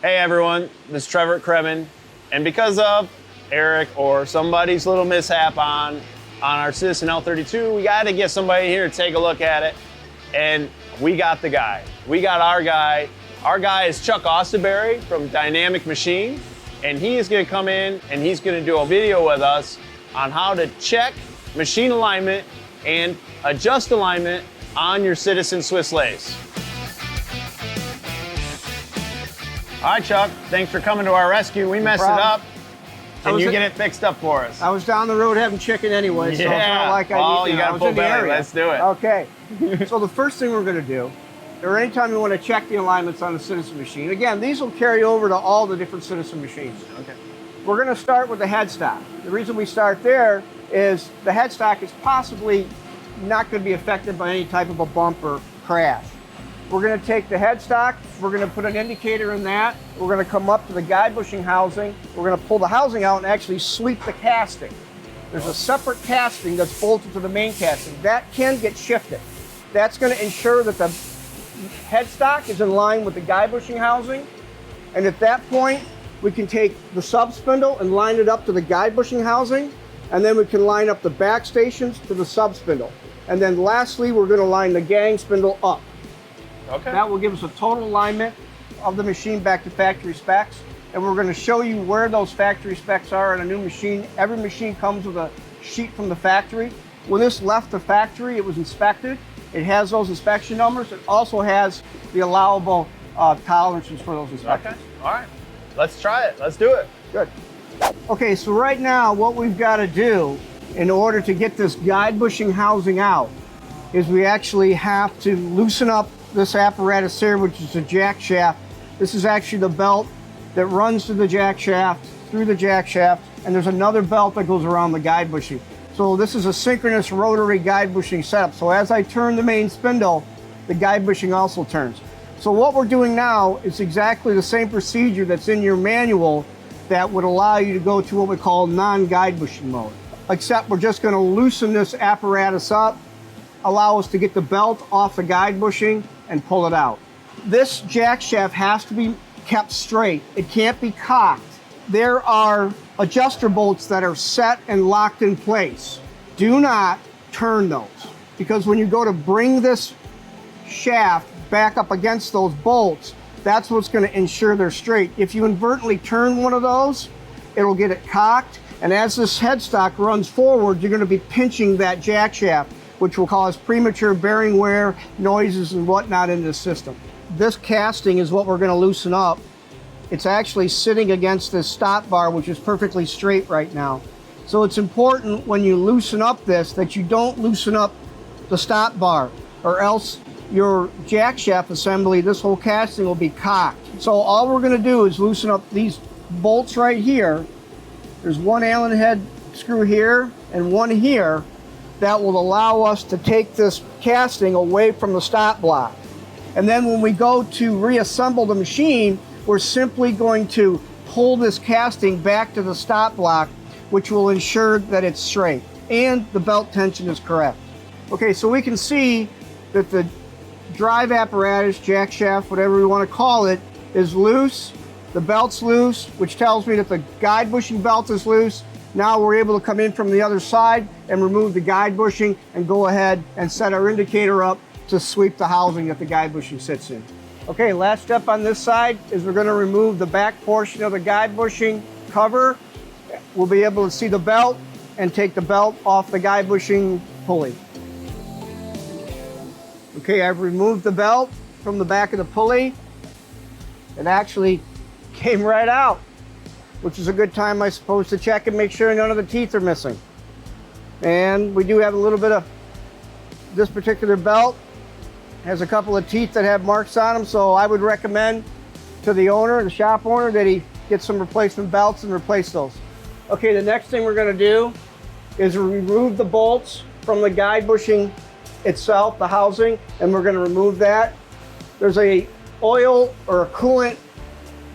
Hey everyone, this is Trevor at Kremin, and because of Eric or somebody's little mishap on our Citizen L32, we got to get somebody here to take a look at it, and we got the guy. We got our guy. Our guy is Chuck Austerberry from Dynamic Machine, and he is going to come in and he's going to do a video with us on how to check machine alignment and adjust alignment on your Citizen Swiss Lathe. All right, Chuck, thanks for coming to our rescue. We messed it up. Can you get it fixed up for us? I was down the road having chicken anyway, so it's not like you got a full belly. Let's do it. Okay. So the first thing we're going to do, or anytime you want to check the alignments on the Citizen machine, again, these will carry over to all the different Citizen machines. Okay. We're going to start with the headstock. The reason we start there is the headstock is possibly not going to be affected by any type of a bump or crash. We're going to take the headstock, we're going to put an indicator in that, we're going to come up to the guide bushing housing, we're going to pull the housing out and actually sweep the casting. There's a separate casting that's bolted to the main casting. That can get shifted. That's going to ensure that the headstock is in line with the guide bushing housing, and at that point we can take the sub-spindle and line it up to the guide bushing housing, and then we can line up the back stations to the sub-spindle. And then lastly, we're going to line the gang spindle up. Okay. That will give us a total alignment of the machine back to factory specs. And we're going to show you where those factory specs are on a new machine. Every machine comes with a sheet from the factory. When this left the factory, it was inspected. It has those inspection numbers. It also has the allowable tolerances for those inspections. Okay. All right. Let's try it. Let's do it. Good. Okay, so right now what we've got to do in order to get this guide bushing housing out is we actually have to loosen up this apparatus here, which is a jack shaft. This is actually the belt that runs through the jack shaft, and there's another belt that goes around the guide bushing. So this is a synchronous rotary guide bushing setup. So as I turn the main spindle, the guide bushing also turns. So what we're doing now is exactly the same procedure that's in your manual that would allow you to go to what we call non-guide bushing mode. Except we're just going to loosen this apparatus up, allow us to get the belt off the guide bushing and pull it out. This jack shaft has to be kept straight. It can't be cocked. There are adjuster bolts that are set and locked in place. Do not turn those, because when you go to bring this shaft back up against those bolts, that's what's going to ensure they're straight. If you inadvertently turn one of those, it'll get it cocked, and as this headstock runs forward, you're going to be pinching that jack shaft, which will cause premature bearing wear, noises, and whatnot in this system. This casting is what we're going to loosen up. It's actually sitting against this stop bar, which is perfectly straight right now. So it's important when you loosen up this that you don't loosen up the stop bar, or else your jack shaft assembly, this whole casting will be cocked. So all we're going to do is loosen up these bolts right here. There's one Allen head screw here and one here that will allow us to take this casting away from the stop block. And then when we go to reassemble the machine, we're simply going to pull this casting back to the stop block, which will ensure that it's straight and the belt tension is correct. Okay, so we can see that the drive apparatus, jack shaft, whatever we want to call it, is loose. The belt's loose, which tells me that the guide bushing belt is loose. Now we're able to come in from the other side and remove the guide bushing and go ahead and set our indicator up to sweep the housing that the guide bushing sits in. Okay, last step on this side is we're going to remove the back portion of the guide bushing cover. We'll be able to see the belt and take the belt off the guide bushing pulley. Okay, I've removed the belt from the back of the pulley. It actually came right out, which is a good time, I suppose, to check and make sure none of the teeth are missing. And we do have a little bit of this particular belt. Has a couple of teeth that have marks on them, so I would recommend to the owner, the shop owner, that he get some replacement belts and replace those. Okay, the next thing we're going to do is remove the bolts from the guide bushing itself, the housing, and we're going to remove that. There's a oil or a coolant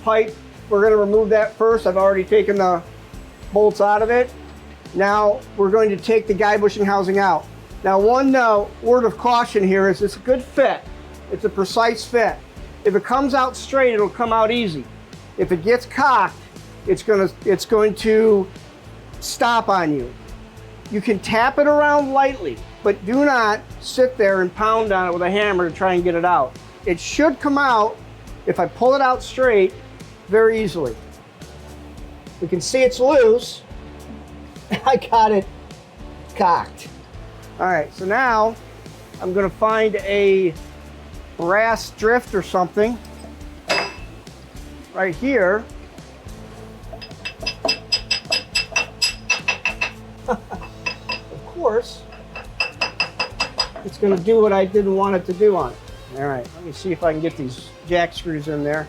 pipe. We're going to remove that first. I've already taken the bolts out of it. Now we're going to take the guide bushing housing out. Now one word of caution here is it's a good fit. It's a precise fit. If it comes out straight, it'll come out easy. If it gets cocked, it's going to stop on you. You can tap it around lightly, but do not sit there and pound on it with a hammer to try and get it out. It should come out, if I pull it out straight, very easily. We can see it's loose. I got it cocked. All right, so now I'm gonna find a brass drift or something right here. Of course, it's going to do what I didn't want it to do on it. All right, let me see if I can get these jack screws in there.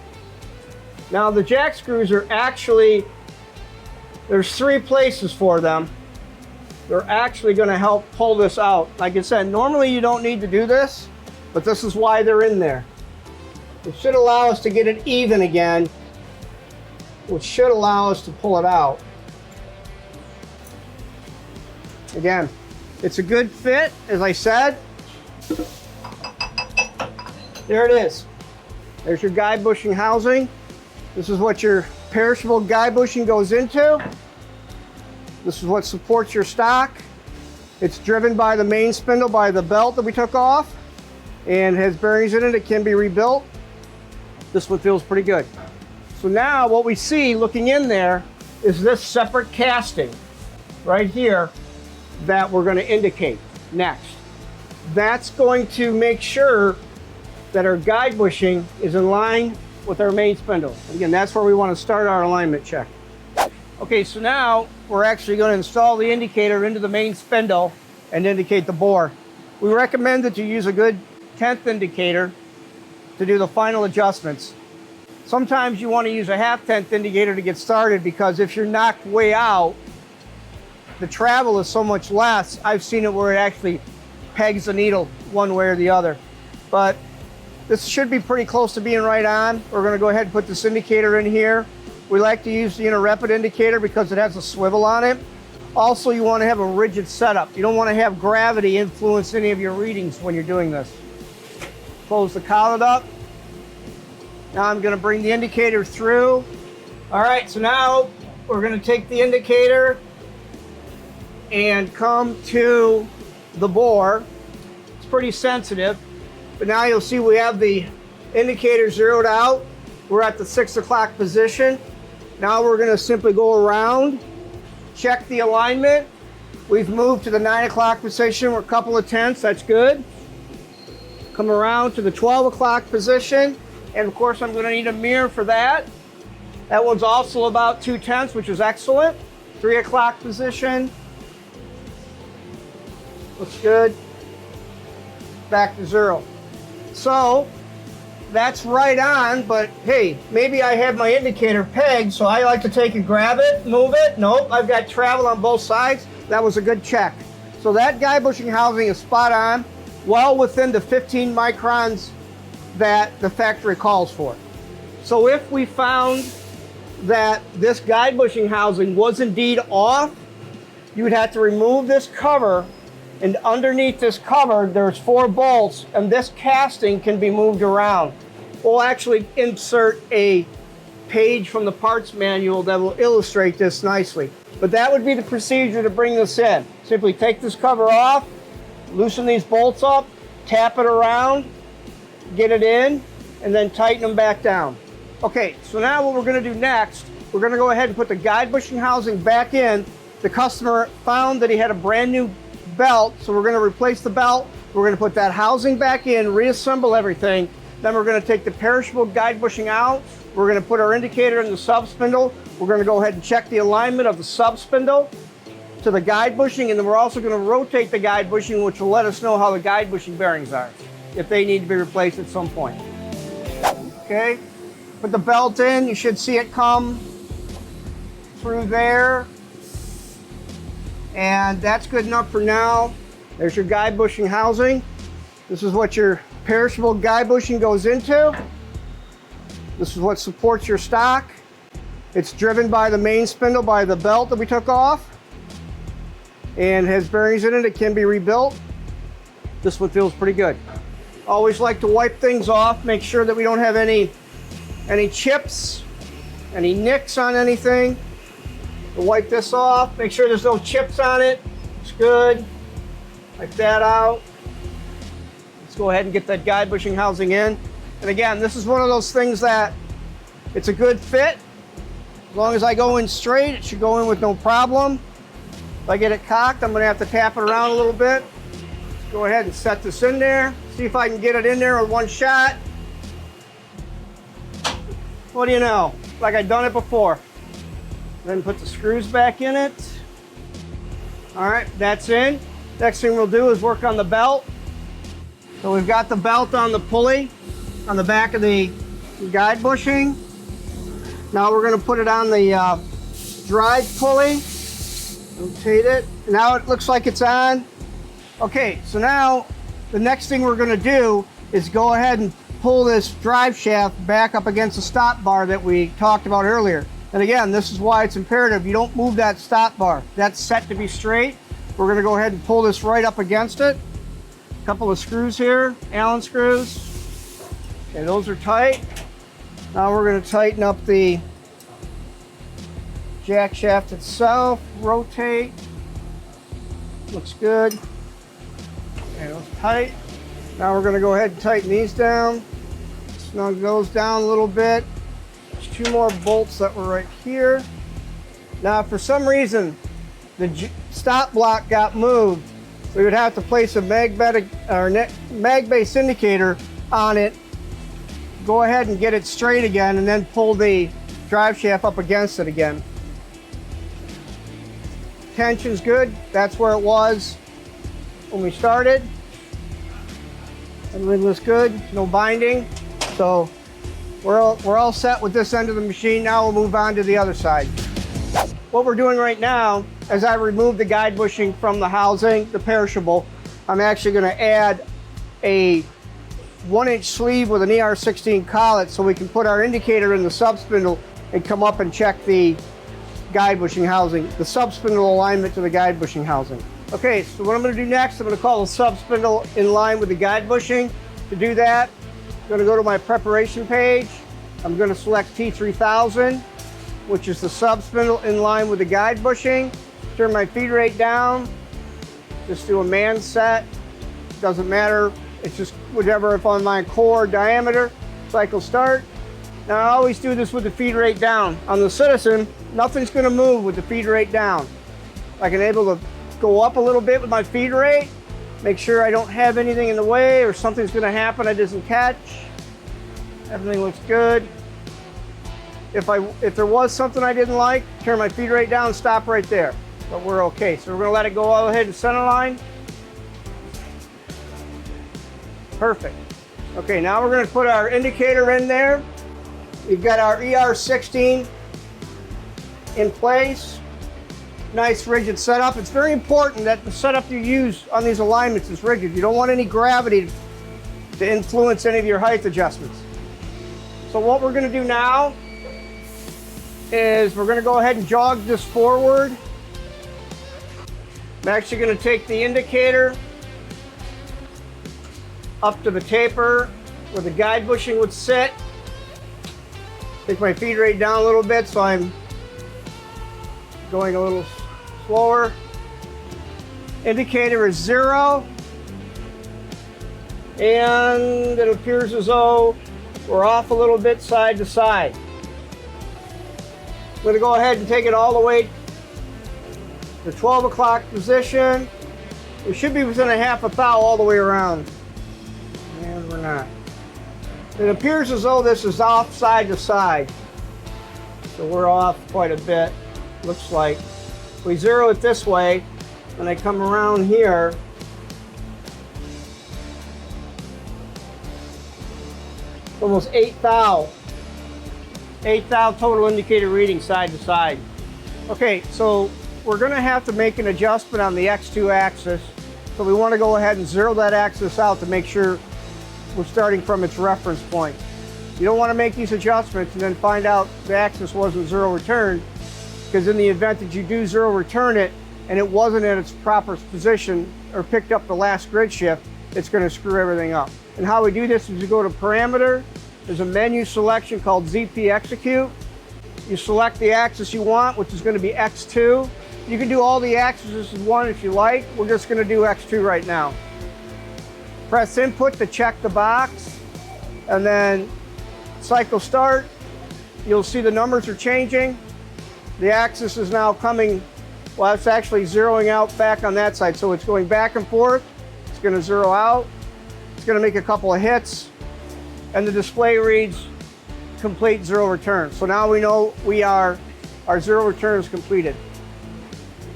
Now the jack screws are actually, there's 3 places for them. They're actually going to help pull this out. Like I said, normally you don't need to do this, but this is why they're in there. It should allow us to get it even again, which should allow us to pull it out. Again, it's a good fit, as I said. There it is. There's your guide bushing housing. This is what your perishable guide bushing goes into. This is what supports your stock. It's driven by the main spindle, by the belt that we took off, and has bearings in it. It can be rebuilt. This one feels pretty good. So now what we see looking in there is this separate casting right here that we're going to indicate next. That's going to make sure that our guide bushing is in line with our main spindle. Again, that's where we want to start our alignment check. Okay, so now we're actually going to install the indicator into the main spindle and indicate the bore. We recommend that you use a good 1/10 indicator to do the final adjustments. Sometimes you want to use a 1/2 indicator to get started, because if you're knocked way out, the travel is so much less. I've seen it where it actually pegs the needle one way or the other. But this should be pretty close to being right on. We're going to go ahead and put this indicator in here. We like to use the inter-rapid indicator because it has a swivel on it. Also, you want to have a rigid setup. You don't want to have gravity influence any of your readings when you're doing this. Close the collet up. Now I'm going to bring the indicator through. All right, so now we're going to take the indicator and come to the bore. It's pretty sensitive, but now you'll see we have the indicator zeroed out. We're at the 6 o'clock position. Now we're going to simply go around, check the alignment. We've moved to the 9 o'clock position. We're a couple of tenths, that's good. Come around to the 12 o'clock position, and of course I'm going to need a mirror for that. That one's also about 2/10, which is excellent. 3 o'clock position. Looks good. Back to 0. So that's right on, but hey, maybe I have my indicator pegged, so I like to take and grab it, move it. Nope, I've got travel on both sides. That was a good check. So that guide bushing housing is spot on, well within the 15 microns that the factory calls for. So if we found that this guide bushing housing was indeed off, you would have to remove this cover, and underneath this cover there's 4 bolts, and this casting can be moved around. We'll actually insert a page from the parts manual that will illustrate this nicely. But that would be the procedure to bring this in. Simply take this cover off, loosen these bolts up, tap it around, get it in, and then tighten them back down. Okay, so now what we're going to do next, we're going to go ahead and put the guide bushing housing back in. The customer found that he had a brand new belt, so we're going to replace the belt. We're going to put that housing back in, reassemble everything. Then we're going to take the perishable guide bushing out. We're going to put our indicator in the sub-spindle. We're going to go ahead and check the alignment of the sub-spindle to the guide bushing, and then we're also going to rotate the guide bushing, which will let us know how the guide bushing bearings are, if they need to be replaced at some point. Okay, put the belt in. You should see it come through there. And that's good enough for now. There's your guide bushing housing. This is what your perishable guide bushing goes into. This is what supports your stock. It's driven by the main spindle, by the belt that we took off, and has bearings in it. It can be rebuilt. This one feels pretty good. Always like to wipe things off, make sure that we don't have any chips Any nicks on anything. We'll wipe this off. Make sure there's no chips on it. It's good. Wipe that out. Let's go ahead and get that guide bushing housing in. And again, this is one of those things that it's a good fit. As long as I go in straight, it should go in with no problem. If I get it cocked, I'm gonna have to tap it around a little bit. Let's go ahead and set this in there. See if I can get it in there with one shot. What do you know? Like I've done it before. Then put the screws back in it. All right, that's in. Next thing we'll do is work on the belt. So we've got the belt on the pulley on the back of the guide bushing. Now we're going to put it on the drive pulley. Rotate it. Now it looks like it's on. Okay, so now the next thing we're going to do is go ahead and pull this drive shaft back up against the stop bar that we talked about earlier. And again, this is why it's imperative you don't move that stop bar. That's set to be straight. We're going to go ahead and pull this right up against it. A couple of screws here, Allen screws. Okay, those are tight. Now we're going to tighten up the jack shaft itself. Rotate. Looks good. Okay, those tight. Now we're going to go ahead and tighten these down. Snug those down a little bit. There's two more bolts that were right here. Now, if for some reason the stop block got moved, we would have to place a mag-based indicator on it. Go ahead and get it straight again, and then pull the drive shaft up against it again. Tension's good. That's where it was when we started. Everything looks good. No binding. So we're all set with this end of the machine. Now we'll move on to the other side. What we're doing right now, as I remove the guide bushing from the housing, the perishable, I'm actually going to add a 1-inch sleeve with an ER16 collet so we can put our indicator in the sub-spindle and come up and check the guide bushing housing, the sub-spindle alignment to the guide bushing housing. Okay, so what I'm going to do next, I'm going to call the sub-spindle in line with the guide bushing. To do that, I'm going to go to my preparation page. I'm going to select T3000, which is the sub-spindle in line with the guide bushing. Turn my feed rate down. Just do a man set. Doesn't matter. It's just whatever, if on my core diameter. Cycle start. Now I always do this with the feed rate down. On the Citizen, nothing's going to move with the feed rate down. I can able to go up a little bit with my feed rate. Make sure I don't have anything in the way or something's going to happen I didn't catch. Everything looks good. If there was something I didn't like, turn my feed rate down, stop right there. But we're okay. So we're going to let it go all ahead in center line. Perfect. Okay, now we're going to put our indicator in there. We've got our ER16 in place. Nice rigid setup. It's very important that the setup you use on these alignments is rigid. You don't want any gravity to influence any of your height adjustments. So what we're going to do now is we're going to go ahead and jog this forward. I'm actually going to take the indicator up to the taper where the guide bushing would sit. Take my feed rate down a little bit so I'm going a little slower. Indicator is 0. And it appears as though we're off a little bit side to side. I'm going to go ahead and take it all the way to 12 o'clock position. We should be within a half a thou all the way around. And we're not. It appears as though this is off side to side. So we're off quite a bit, looks like. If we zero it this way, when I come around here, it's almost 8 thou. 8 thou total indicator reading side to side. Okay, so we're going to have to make an adjustment on the X2 axis. So we want to go ahead and zero that axis out to make sure we're starting from its reference point. You don't want to make these adjustments and then find out the axis wasn't zero return, because in the event that you do zero return it and it wasn't in its proper position or picked up the last grid shift, it's going to screw everything up. And how we do this is you go to parameter, there's a menu selection called ZP Execute. you select the axis you want, which is going to be X2. You can do all the axes as one if you like. We're just going to do X2 right now. Press input to check the box, and then cycle start. You'll see the numbers are changing. The axis is now coming, well, it's actually zeroing out back on that side. So it's going back and forth. It's going to zero out. It's going to make a couple of hits, and the display reads complete zero return. So now we know our zero return is completed.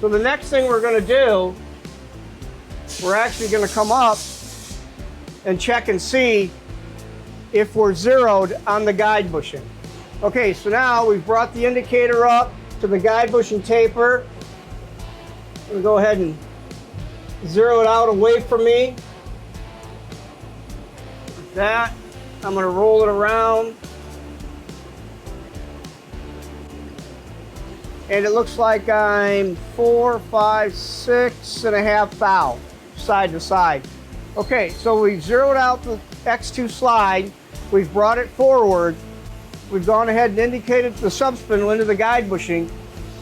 So the next thing we're going to do, we're actually going to come up and check and see if we're zeroed on the guide bushing. Okay, so now we've brought the indicator up to the guide bushing taper. I'm going to go ahead and zero it out away from me. Like that. I'm going to roll it around. And it looks like I'm 4, 5, 6.5 thou side to side. Okay, so we've zeroed out the X2 slide. We've brought it forward. We've gone ahead and indicated the sub-spindle into the guide bushing.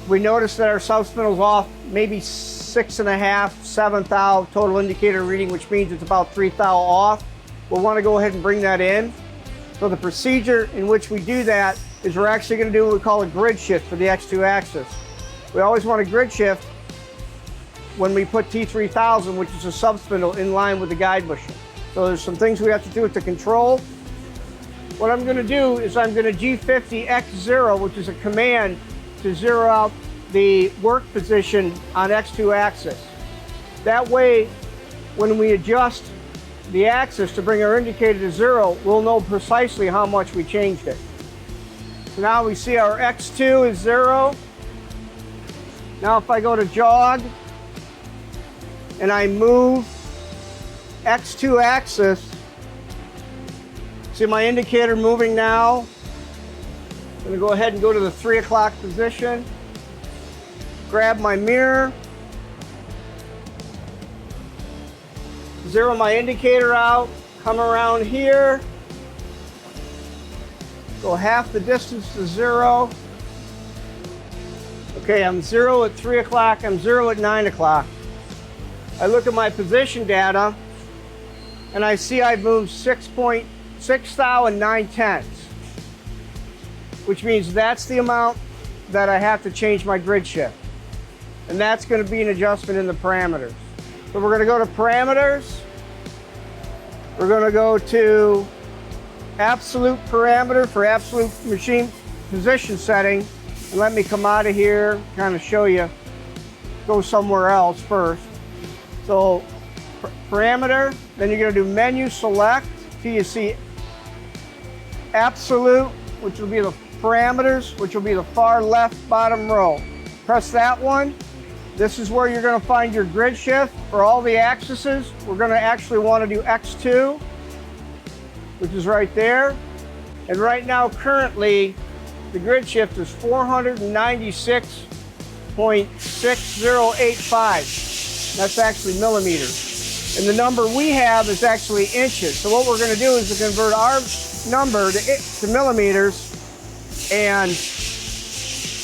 We noticed that our sub-spindle's off maybe 6.5, 7 thou total indicator reading, which means it's about 3 thou off. We'll want to go ahead and bring that in. So the procedure in which we do that is we're actually going to do what we call a grid shift for the X2 axis. We always want a grid shift when we put T3000, which is a sub-spindle, in line with the guide bushing. So there's some things we have to do with the control. What I'm going to do is I'm going to G50 X0, which is a command to zero out the work position on X2 axis. That way, when we adjust the axis to bring our indicator to zero, we'll know precisely how much we changed it. So now we see our X2 is 0. Now if I go to jog and I move X2 axis, see my indicator moving now. I'm going to go ahead and go to the 3 o'clock position, grab my mirror, zero my indicator out, come around here, go half the distance to 0. Okay, I'm 0 at 3 o'clock, I'm 0 at 9 o'clock. I look at my position data and I see I've moved 6.6 thou and 9/10, which means that's the amount that I have to change my grid shift. And that's going to be an adjustment in the parameters. So we're going to go to parameters. We're going to go to absolute parameter for absolute machine position setting. And let me come out of here, kind of show you, go somewhere else first. So parameter, then you're going to do menu select till you see absolute, which will be the parameters, which will be the far left bottom row. Press that one. This is where you're going to find your grid shift for all the axes. We're going to actually want to do X2, which is right there. And right now, currently, the grid shift is 496.6085. That's actually millimeters. And the number we have is actually inches. So what we're going to do is to convert our number to millimeters and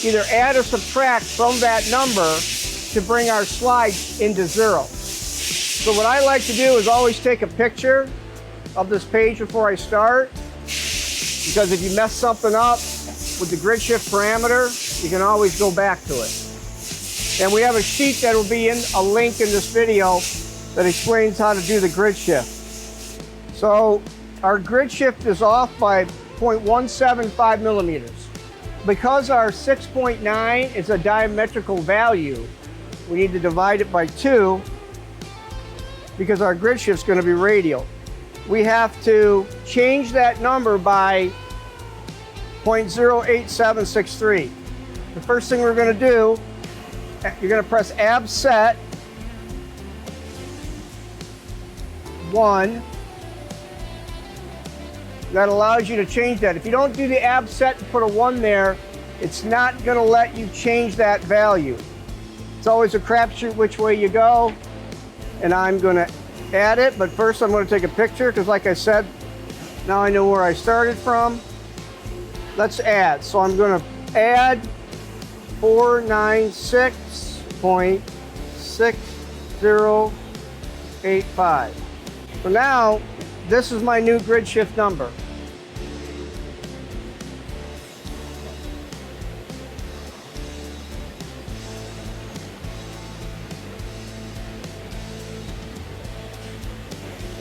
either add or subtract from that number to bring our slide into 0. So what I like to do is always take a picture of this page before I start, because if you mess something up with the grid shift parameter, you can always go back to it. And we have a sheet that will be in a link in this video that explains how to do the grid shift. So our grid shift is off by 0.175 millimeters. Because our 6.9 is a diametrical value, we need to divide it by 2 because our grid shift is going to be radial. We have to change that number by 0.08763. The first thing we're going to do, you're going to press AB set 1. That allows you to change that. If you don't do the AB set and put a 1 there, it's not going to let you change that value. It's always a crapshoot which way you go. And I'm going to add it, but first I'm going to take a picture because, like I said, now I know where I started from. Let's add. So I'm going to add 496.6085. So now, this is my new grid shift number.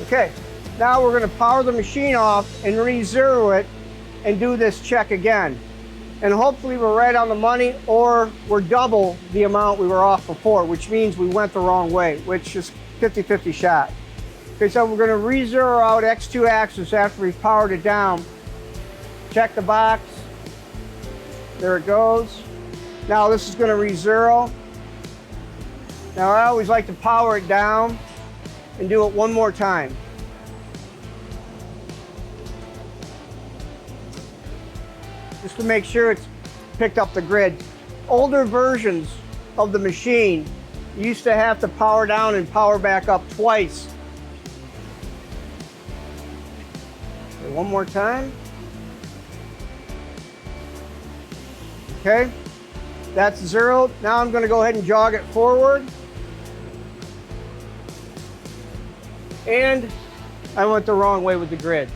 Okay, now we're going to power the machine off and re-zero it and do this check again. And hopefully we're right on the money, or we're double the amount we were off before, which means we went the wrong way, which is 50-50 shot. Okay, so we're going to re-zero out X2 axis after we've powered it down. Check the box. There it goes. Now this is going to re-zero. Now I always like to power it down and do it one more time. Just to make sure it's picked up the grid. Older versions of the machine used to have to power down and power back up twice. Okay, one more time. Okay, that's zeroed. Now I'm going to go ahead and jog it forward. And I went the wrong way with the grid.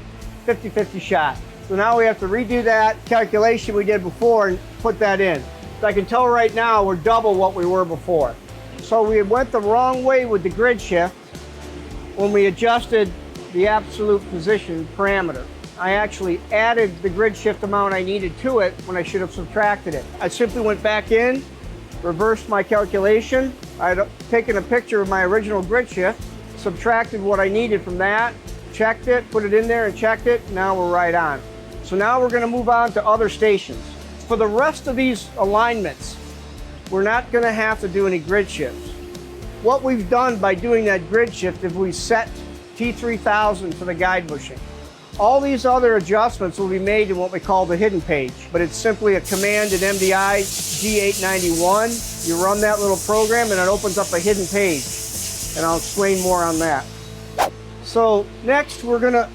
50-50 shot. So now we have to redo that calculation we did before and put that in. So I can tell right now we're double what we were before. So we went the wrong way with the grid shift when we adjusted the absolute position parameter. I actually added the grid shift amount I needed to it when I should have subtracted it. I simply went back in, reversed my calculation. I had taken a picture of my original grid shift, subtracted what I needed from that, checked it, put it in there and checked it. Now we're right on. So now we're going to move on to other stations. For the rest of these alignments, we're not going to have to do any grid shifts. What we've done by doing that grid shift is we set T3000 for the guide bushing. All these other adjustments will be made in what we call the hidden page, but it's simply a command in MDI G891. You run that little program and it opens up a hidden page, and I'll explain more on that. So next we're going to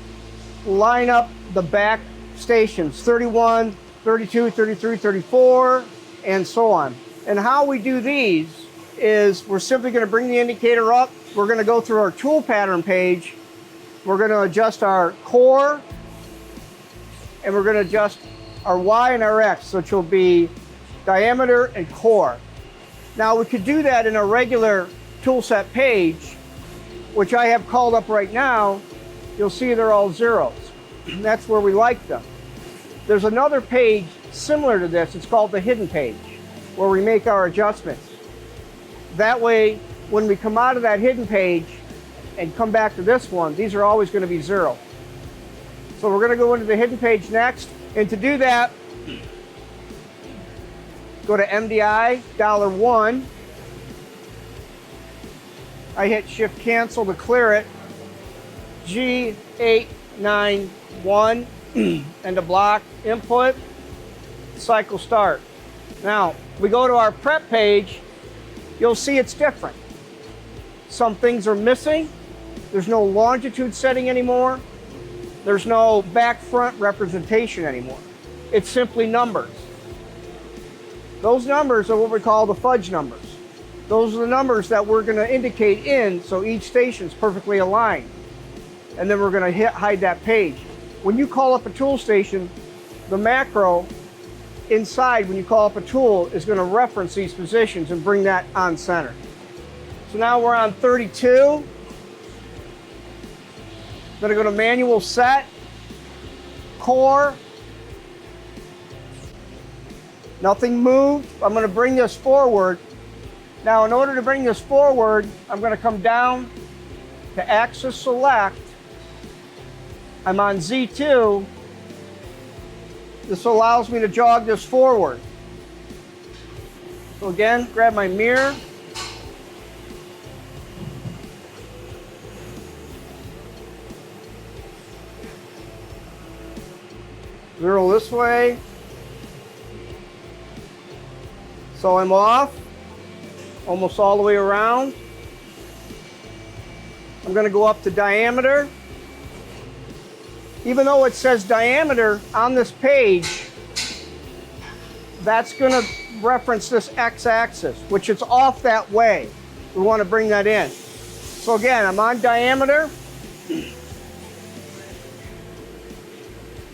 line up the back stations, 31, 32, 33, 34, and so on. And how we do these is we're simply going to bring the indicator up. We're going to go through our tool pattern page. We're going to adjust our core, and we're going to adjust our Y and our X, which will be diameter and core. Now we could do that in a regular tool set page, which I have called up right now. You'll see they're all zeros. That's where we like them. There's another page similar to this. It's called the hidden page, where we make our adjustments. That way, when we come out of that hidden page and come back to this one, these are always going to be zero. So we're going to go into the hidden page next. And to do that, go to MDI, $1. I hit Shift Cancel to clear it. G891 and a block input, cycle start. Now, we go to our prep page, you'll see it's different. Some things are missing. There's no longitude setting anymore. There's no back front representation anymore. It's simply numbers. Those numbers are what we call the fudge numbers. Those are the numbers that we're going to indicate in, so each station is perfectly aligned. And then we're going to hide that page. When you call up a tool station, the macro inside, when you call up a tool, is going to reference these positions and bring that on center. So now we're on 32. I'm going to go to manual set, core. Nothing moved. I'm going to bring this forward. Now, in order to bring this forward, I'm going to come down to axis select. I'm on Z2. This allows me to jog this forward. So again, grab my mirror. Zero this way. So I'm off, almost all the way around. I'm going to go up to diameter. Even though it says diameter on this page, that's gonna reference this x-axis, which is off that way. We wanna bring that in. So again, I'm on diameter.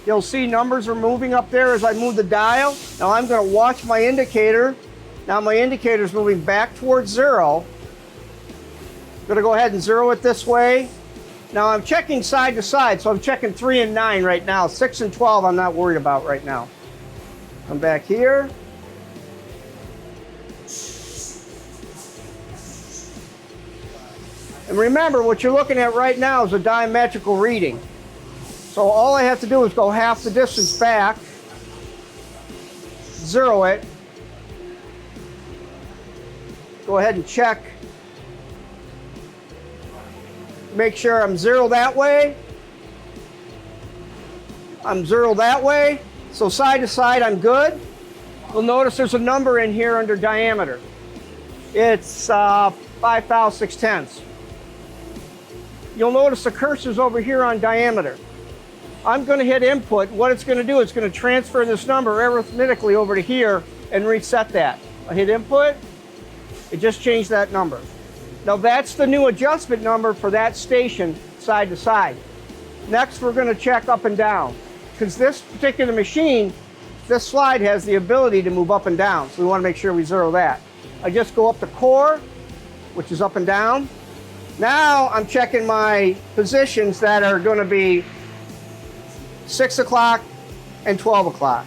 You'll see numbers are moving up there as I move the dial. Now I'm gonna watch my indicator. Now my indicator is moving back towards 0. I'm gonna go ahead and 0 it this way. Now I'm checking side to side, so I'm checking 3 and 9 right now. 6 and 12 I'm not worried about right now. Come back here. And remember, what you're looking at right now is a diametrical reading. So all I have to do is go half the distance back, 0 it, go ahead and check. Make sure I'm 0 that way. I'm 0 that way. So side to side, I'm good. You'll notice there's a number in here under diameter. It's 5/6. You'll notice the cursor's over here on diameter. I'm going to hit input. What it's going to do is going to transfer this number arithmetically over to here and reset that. I hit input. It just changed that number. Now that's the new adjustment number for that station side to side. Next, we're going to check up and down. Because this particular machine, this slide has the ability to move up and down. So we want to make sure we 0 that. I just go up to core, which is up and down. Now I'm checking my positions that are going to be 6 o'clock and 12 o'clock.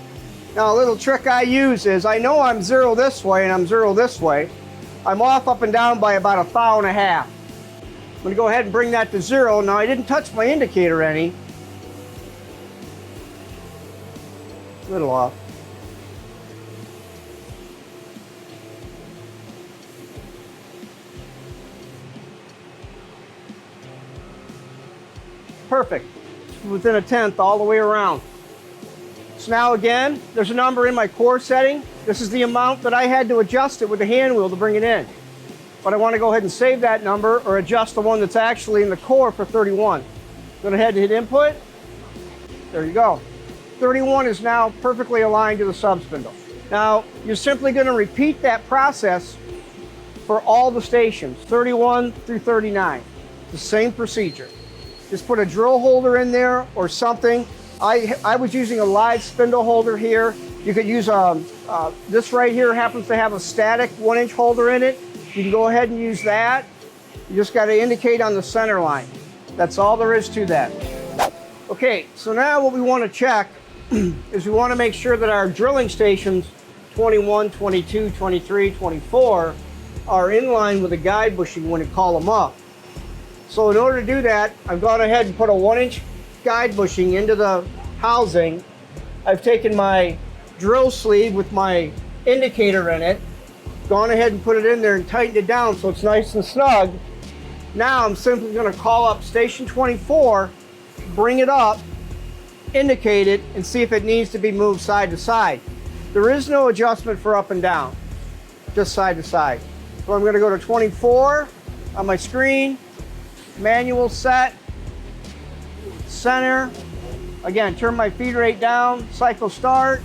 Now a little trick I use is I know I'm 0 this way and I'm 0 this way. I'm off up and down by about 1.5 thou. I'm going to go ahead and bring that to 0. Now I didn't touch my indicator any. A little off. Perfect. Within 1/10 all the way around. So now again, there's a number in my core setting. This is the amount that I had to adjust it with the hand wheel to bring it in. But I want to go ahead and save that number or adjust the one that's actually in the core for 31. Go ahead and hit input. There you go. 31 is now perfectly aligned to the sub-spindle. Now, you're simply going to repeat that process for all the stations, 31 through 39. The same procedure. Just put a drill holder in there or something. I was using a live spindle holder here. You could use this right here happens to have a static 1-inch holder in it. You can go ahead and use that. You just got to indicate on the center line. That's all there is to that. Okay, so now what we want to check is we want to make sure that our drilling stations 21, 22, 23, 24 are in line with the guide bushing when you call them up. So in order to do that, I've gone ahead and put a 1-inch guide bushing into the housing. I've taken my drill sleeve with my indicator in it, gone ahead and put it in there and tightened it down so it's nice and snug. Now I'm simply going to call up station 24, bring it up, indicate it, and see if it needs to be moved side to side. There is no adjustment for up and down, just side to side. So I'm going to go to 24 on my screen, manual set, center. Again, turn my feed rate down, cycle start.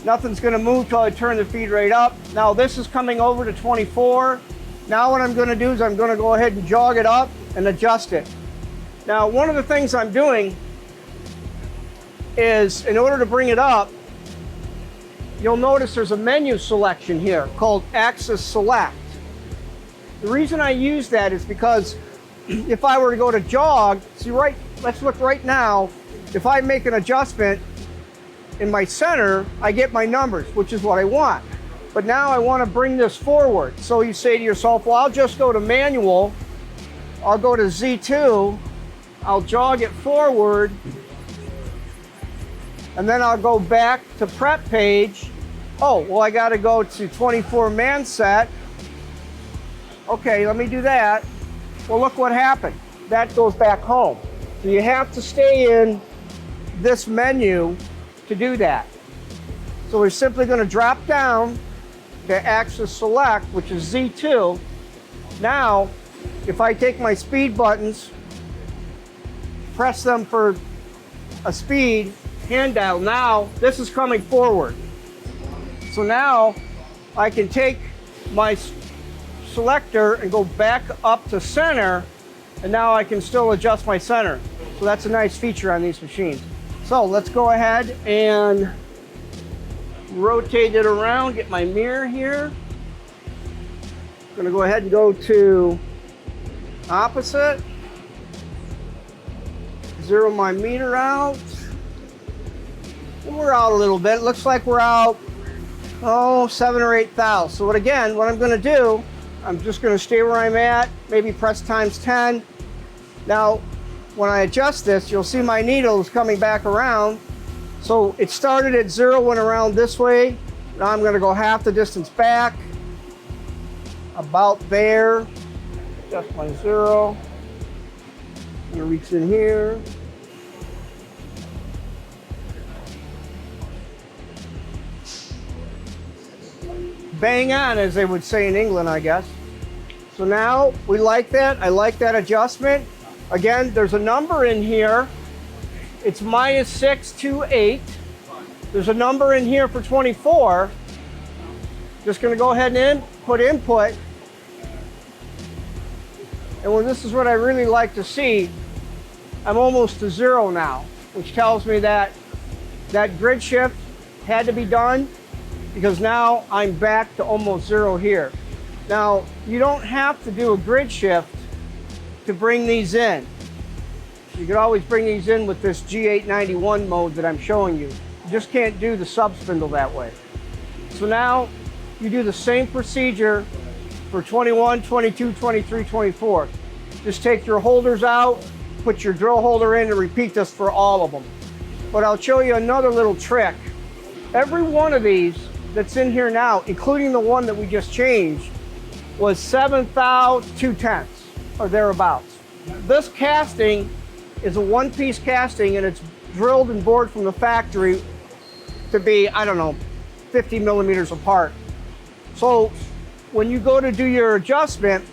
Nothing's going to move till I turn the feed rate up. Now this is coming over to 24. Now what I'm going to do is I'm going to go ahead and jog it up and adjust it. Now one of the things I'm doing is in order to bring it up, you'll notice there's a menu selection here called Axis Select. The reason I use that is because if I were to go to jog, see right, let's look right now, if I make an adjustment in my center, I get my numbers, which is what I want. But now I want to bring this forward. So you say to yourself, well, I'll just go to manual, I'll go to Z2, I'll jog it forward, and then I'll go back to prep page. Oh, well, I got to go to 24 man set. Okay, let me do that. Well, look what happened. That goes back home. So you have to stay in this menu to do that. So we're simply going to drop down to Axis Select, which is Z2. Now, if I take my speed buttons, press them for a speed, hand dial, now this is coming forward. So now I can take my selector and go back up to center, and now I can still adjust my center. So that's a nice feature on these machines. So let's go ahead and rotate it around, get my mirror here. I'm gonna go ahead and go to opposite. Zero my meter out. And we're out a little bit. It looks like we're out, 7 or 8 thou. So what I'm gonna do, I'm just gonna stay where I'm at, maybe press times 10. Now, when I adjust this, you'll see my needle is coming back around. So it started at 0, went around this way. Now I'm gonna go half the distance back, about there. Adjust my 0. I'm gonna reach in here. Bang on, as they would say in England, I guess. So now we like that. I like that adjustment. Again, there's a number in here. It's -628. There's a number in here for 24. Just gonna go ahead and put input. And when this is what I really like to see, I'm almost to 0 now, which tells me that that grid shift had to be done, because now I'm back to almost 0 here. Now, you don't have to do a grid shift to bring these in. You could always bring these in with this G891 mode that I'm showing you. You just can't do the sub-spindle that way. So now you do the same procedure for 21, 22, 23, 24. Just take your holders out, put your drill holder in, and repeat this for all of them. But I'll show you another little trick. Every one of these that's in here now, including the one that we just changed, was 7 thou 2/10 or thereabouts. This casting is a one-piece casting, and it's drilled and bored from the factory to be, I don't know, 50 millimeters apart. So when you go to do your adjustment,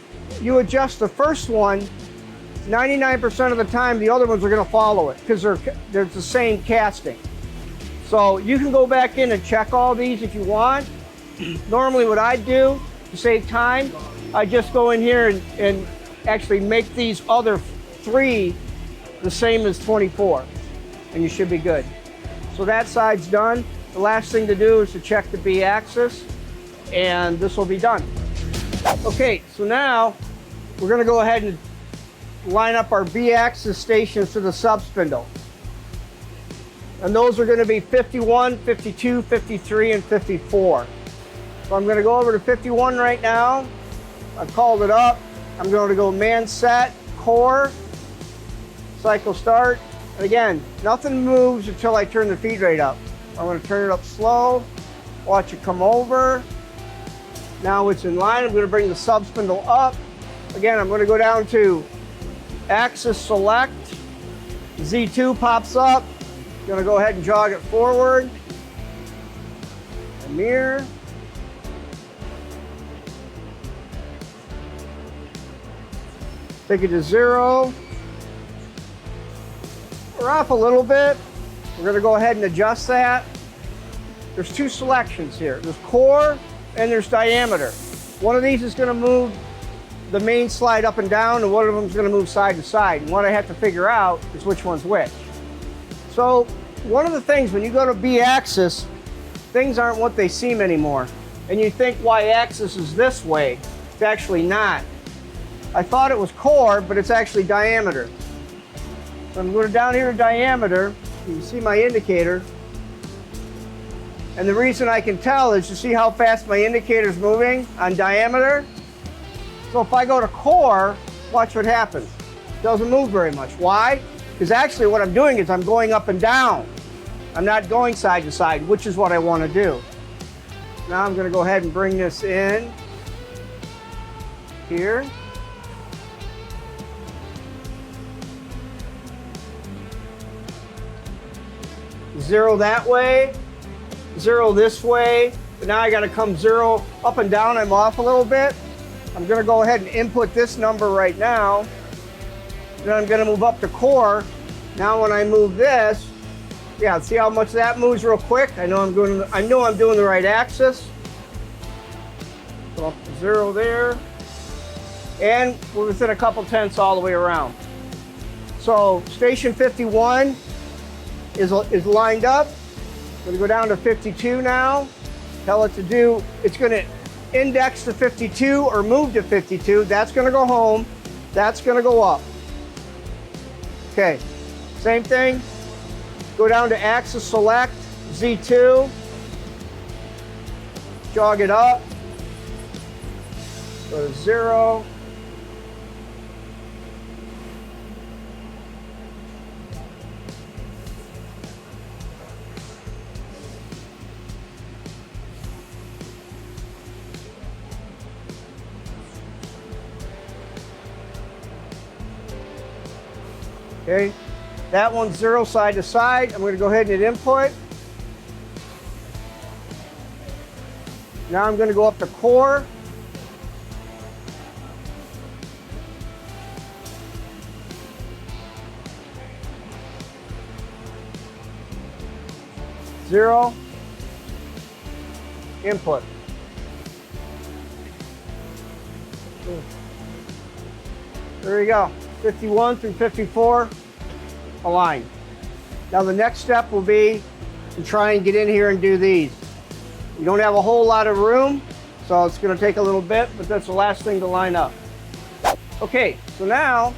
you adjust the first one. 99% of the time, the other ones are going to follow it because they're the same casting. So you can go back in and check all these if you want. Normally what I do to save time, I just go in here and actually make these other 3 the same as 24, and you should be good. So that side's done. The last thing to do is to check the B axis, and this will be done. Okay, so now we're gonna go ahead and line up our B axis stations to the sub-spindle. And those are gonna be 51, 52, 53, and 54. So I'm gonna go over to 51 right now. I've called it up. I'm going to go man set, core, cycle start. And again, nothing moves until I turn the feed rate up. I'm going to turn it up slow, watch it come over. Now it's in line. I'm going to bring the sub-spindle up. Again, I'm going to go down to axis select. Z2 pops up. I'm going to go ahead and jog it forward. And mirror. Take it to 0. We're off a little bit. We're going to go ahead and adjust that. There's 2 selections here. There's core and there's diameter. One of these is going to move the main slide up and down, and one of them is going to move side to side. And what I have to figure out is which one's which. So one of the things when you go to B-axis, things aren't what they seem anymore. And you think Y-axis is this way. It's actually not. I thought it was core, but it's actually diameter. So I'm going down here to diameter. You can see my indicator. And the reason I can tell is to see how fast my indicator is moving on diameter. So if I go to core, watch what happens. It doesn't move very much. Why? Because actually what I'm doing is I'm going up and down. I'm not going side to side, which is what I want to do. Now I'm going to go ahead and bring this in here. Zero that way, 0 this way, but now I got to come 0 up and down. I'm off a little bit. I'm going to go ahead and input this number right now. Then I'm going to move up to core. Now when I move this, Yeah, see how much that moves real quick? I know I'm doing the right axis. So up to 0 there. And we're within a couple tenths all the way around. So station 51 is lined up. I'm gonna go down to 52 now. Tell it to do, it's gonna index to 52 or move to 52. That's gonna go home. That's gonna go up. Okay, same thing. Go down to axis select, Z2. Jog it up. Go to 0. Okay, that one's 0 side to side. I'm going to go ahead and hit input. Now I'm going to go up to core. Zero. Input. There you go. 51 through 54 aligned. Now the next step will be to try and get in here and do these. You don't have a whole lot of room, so it's going to take a little bit, but that's the last thing to line up. Okay, so now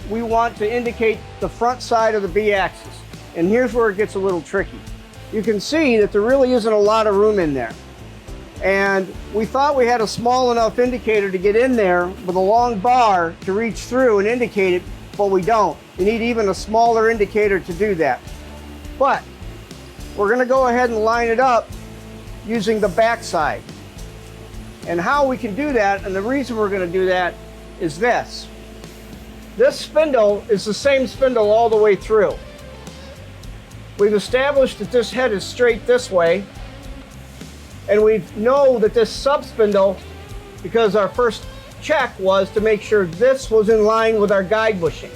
we want to indicate the front side of the B-axis. And here's where it gets a little tricky. You can see that there really isn't a lot of room in there. And we thought we had a small enough indicator to get in there with a long bar to reach through and indicate it, but we don't. You need even a smaller indicator to do that. But we're going to go ahead and line it up using the back side. And how we can do that, and the reason we're going to do that, is this. This spindle is the same spindle all the way through. We've established that this head is straight this way. And we know that this sub-spindle, because our first check was to make sure this was in line with our guide bushing.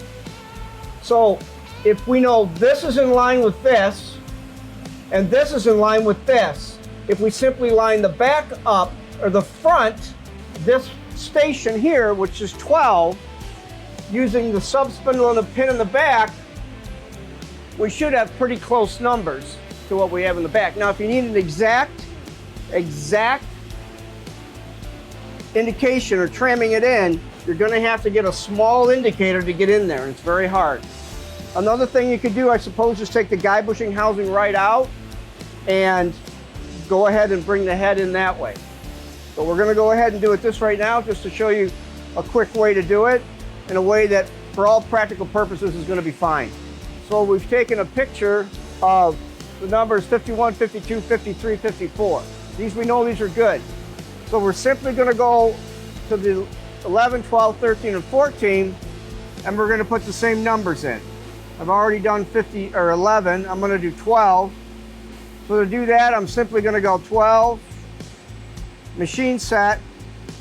So if we know this is in line with this, and this is in line with this, if we simply line the back up, or the front, this station here, which is 12, using the sub-spindle and the pin in the back, we should have pretty close numbers to what we have in the back. Now if you need an exact indication or tramming it in, you're going to have to get a small indicator to get in there. It's very hard. Another thing you could do, I suppose, is take the guide bushing housing right out and go ahead and bring the head in that way. But we're going to go ahead and do it this right now just to show you a quick way to do it in a way that for all practical purposes is going to be fine. So we've taken a picture of the numbers 51, 52, 53, 54. These, we know these are good. So we're simply going to go to the 11, 12, 13, and 14, and we're going to put the same numbers in. I've already done 50 or 11. I'm going to do 12. So to do that, I'm simply going to go 12, machine set,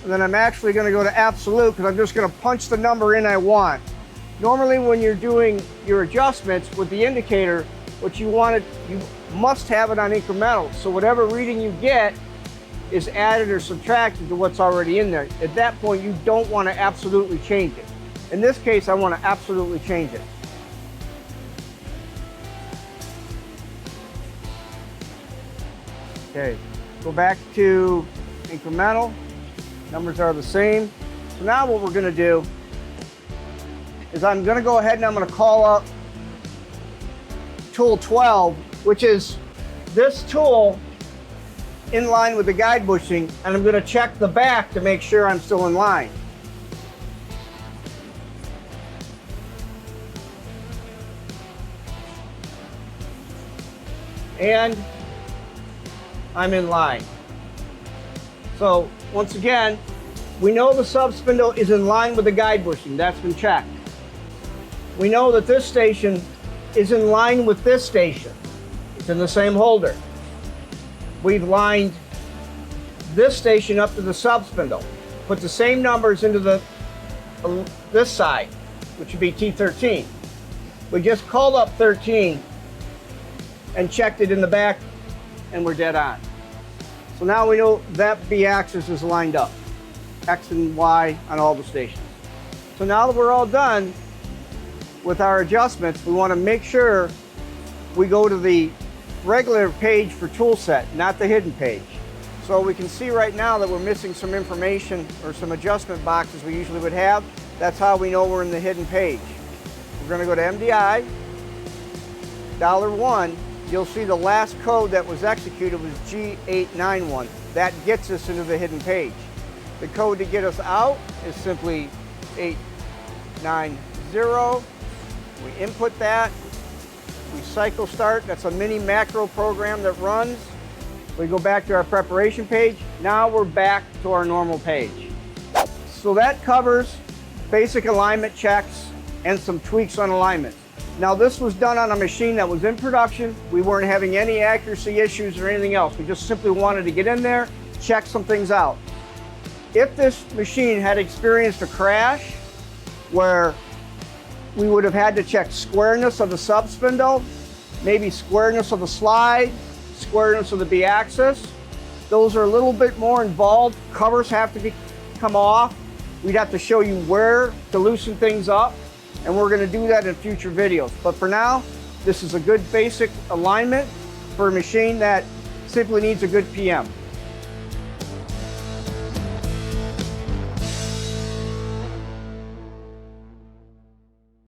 and then I'm actually going to go to absolute because I'm just going to punch the number in I want. Normally when you're doing your adjustments with the indicator, what you want you must have it on incremental. So whatever reading you get is added or subtracted to what's already in there. At that point, you don't want to absolutely change it. In this case, I want to absolutely change it. Okay, go back to incremental. Numbers are the same. So now what we're going to do is I'm going to go ahead and I'm going to call up tool 12, which is this tool in line with the guide bushing, and I'm going to check the back to make sure I'm still in line. And I'm in line. So once again, we know the sub-spindle is in line with the guide bushing. That's been checked. We know that this station is in line with this station. It's in the same holder. We've lined this station up to the sub-spindle. Put the same numbers into this side, which would be T13. We just called up 13 and checked it in the back, and we're dead on. So now we know that B-axis is lined up, X and Y on all the stations. So now that we're all done with our adjustments, we want to make sure we go to the regular page for tool set, not the hidden page. So we can see right now that we're missing some information or some adjustment boxes we usually would have. That's how we know we're in the hidden page. We're going to go to MDI, $1. You'll see the last code that was executed was G891. That gets us into the hidden page. The code to get us out is simply 890. We input that. We cycle start. That's a mini macro program that runs. We go back to our preparation page. Now we're back to our normal page. So that covers basic alignment checks and some tweaks on alignment. Now this was done on a machine that was in production. We weren't having any accuracy issues or anything else. We just simply wanted to get in there, check some things out. If this machine had experienced a crash where we would have had to check squareness of the sub-spindle, maybe squareness of the slide, squareness of the B-axis. Those are a little bit more involved. Covers have to come off. We'd have to show you where to loosen things up, and we're going to do that in future videos. But for now, this is a good basic alignment for a machine that simply needs a good PM.